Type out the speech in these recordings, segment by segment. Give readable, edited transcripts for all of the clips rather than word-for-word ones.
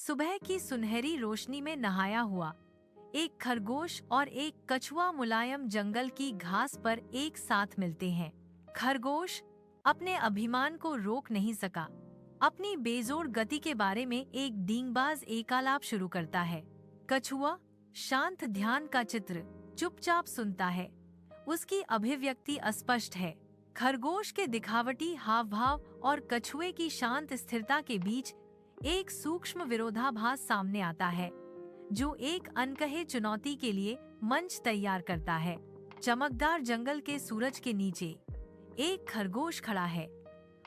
सुबह की सुनहरी रोशनी में नहाया हुआ एक खरगोश और एक कछुआ मुलायम जंगल की घास पर एक साथ मिलते हैं। खरगोश अपने अभिमान को रोक नहीं सका। अपनी बेजोड़ गति के बारे में एक डींगबाज एकालाप शुरू करता है। कछुआ शांत ध्यान का चित्र चुपचाप सुनता है। उसकी अभिव्यक्ति अस्पष्ट है। खरगोश के दिखावटी हाव भाव और कछुए की शांत स्थिरता के बीच एक सूक्ष्म विरोधाभास सामने आता है, जो एक अनकहे चुनौती के लिए मंच तैयार करता है। चमकदार जंगल के सूरज के नीचे एक खरगोश खड़ा है।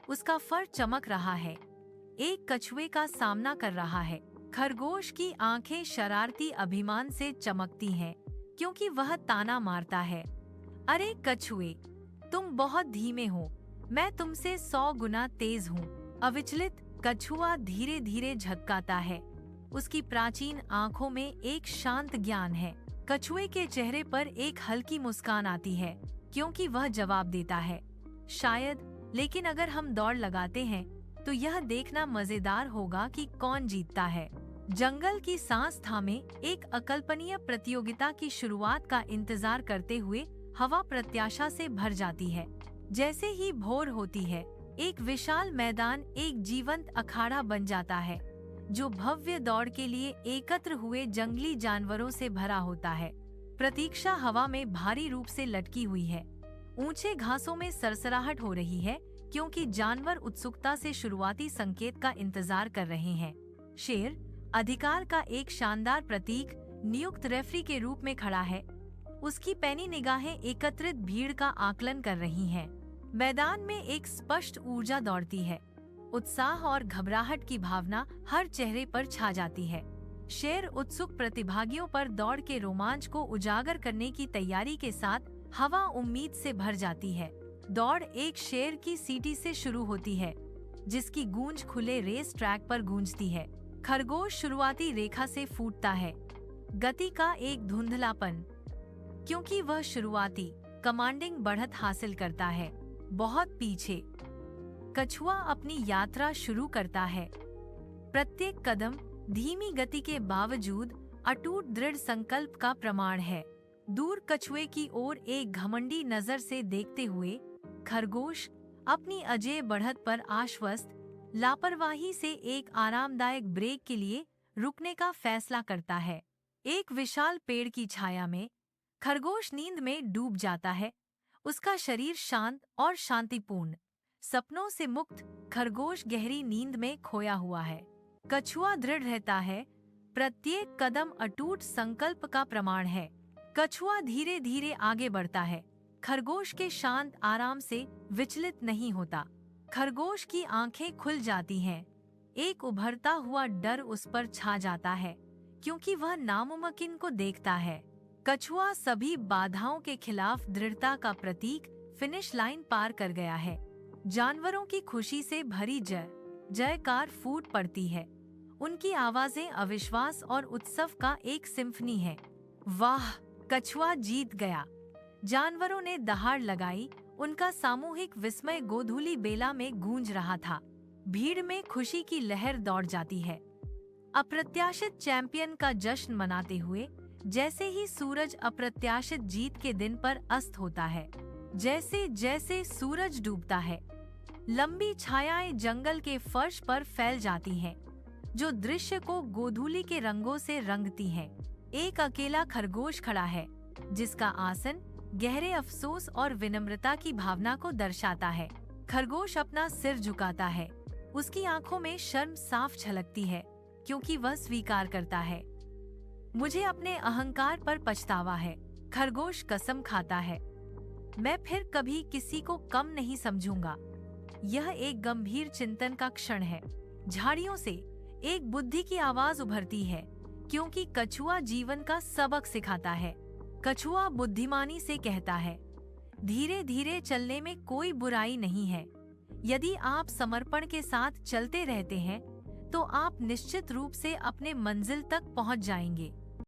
उसका फर चमक रहा है। एक कछुए का सामना कर रहा है। खरगोश की आंखें शरारती अभिमान से चमकती हैं, क्योंकि वह ताना मारता है, अरे कछुए, तुम बहुत धीमे हो, मैं तुमसे 100 गुना तेज हूँ। अविचलित कछुआ धीरे धीरे झटकाता है। उसकी प्राचीन आंखों में एक शांत ज्ञान है। कछुए के चेहरे पर एक हल्की मुस्कान आती है, क्योंकि वह जवाब देता है, शायद, लेकिन अगर हम दौड़ लगाते हैं तो यह देखना मजेदार होगा कि कौन जीतता है। जंगल की सांस थामे एक अकल्पनीय प्रतियोगिता की शुरुआत का इंतजार करते हुए हवा प्रत्याशा से भर जाती है। जैसे ही भोर होती है, एक विशाल मैदान एक जीवंत अखाड़ा बन जाता है, जो भव्य दौड़ के लिए एकत्र हुए जंगली जानवरों से भरा होता है। प्रतीक्षा हवा में भारी रूप से लटकी हुई है। ऊंचे घासों में सरसराहट हो रही है, क्योंकि जानवर उत्सुकता से शुरुआती संकेत का इंतजार कर रहे हैं। शेर अधिकार का एक शानदार प्रतीक नियुक्त रेफरी के रूप में खड़ा है। उसकी पैनी निगाहें एकत्रित भीड़ का आकलन कर रही हैं। मैदान में एक स्पष्ट ऊर्जा दौड़ती है। उत्साह और घबराहट की भावना हर चेहरे पर छा जाती है। शेर उत्सुक प्रतिभागियों पर दौड़ के रोमांच को उजागर करने की तैयारी के साथ हवा उम्मीद से भर जाती है। दौड़ एक शेर की सीटी से शुरू होती है, जिसकी गूंज खुले रेस ट्रैक पर गूंजती है। खरगोश शुरुआती रेखा से फूटता है, गति का एक धुंधलापन, क्योंकि वह शुरुआती कमांडिंग बढ़त हासिल करता है। बहुत पीछे कछुआ अपनी यात्रा शुरू करता है। प्रत्येक कदम धीमी गति के बावजूद अटूट दृढ़ संकल्प का प्रमाण है। दूर कछुए की ओर एक घमंडी नजर से देखते हुए खरगोश अपनी अजेय बढ़त पर आश्वस्त लापरवाही से एक आरामदायक ब्रेक के लिए रुकने का फैसला करता है। एक विशाल पेड़ की छाया में खरगोश नींद में डूब जाता है। उसका शरीर शांत और शांतिपूर्ण। सपनों से मुक्त खरगोश गहरी नींद में खोया हुआ है। कछुआ दृढ़ रहता है। प्रत्येक कदम अटूट संकल्प का प्रमाण है। कछुआ धीरे धीरे आगे बढ़ता है। खरगोश के शांत आराम से विचलित नहीं होता। खरगोश की आंखें खुल जाती हैं। एक उभरता हुआ डर उस पर छा जाता है, क्योंकि वह नामुमकिन को देखता है। कछुआ सभी बाधाओं के खिलाफ दृढ़ता का प्रतीक फिनिश लाइन पार कर गया है। जानवरों की खुशी से भरी जयकार फूट पड़ती है। उनकी आवाजें अविश्वास और उत्सव का एक सिम्फनी है। वाह, कछुआ जीत गया! जानवरों ने दहाड़ लगाई। उनका सामूहिक विस्मय गोधूली बेला में गूंज रहा था। भीड़ में खुशी की लहर दौड़ जाती है। अप्रत्याशित चैंपियन का जश्न मनाते हुए जैसे ही सूरज अप्रत्याशित जीत के दिन पर अस्त होता है, जैसे जैसे सूरज डूबता है, लंबी छायाएं जंगल के फर्श पर फैल जाती हैं, जो दृश्य को गोधूली के रंगों से रंगती हैं। एक अकेला खरगोश खड़ा है, जिसका आसन गहरे अफसोस और विनम्रता की भावना को दर्शाता है। खरगोश अपना सिर झुकाता है। उसकी आंखों में शर्म साफ झलकती है, क्योंकि वह स्वीकार करता है, मुझे अपने अहंकार पर पछतावा है। खरगोश कसम खाता है, मैं फिर कभी किसी को कम नहीं समझूंगा। यह एक गंभीर चिंतन का क्षण है। झाड़ियों से एक बुद्धि की आवाज उभरती है, क्योंकि कछुआ जीवन का सबक सिखाता है। कछुआ बुद्धिमानी से कहता है, धीरे धीरे चलने में कोई बुराई नहीं है। यदि आप समर्पण के साथ चलते रहते हैं, तो आप निश्चित रूप से अपने मंजिल तक पहुंच जाएंगे।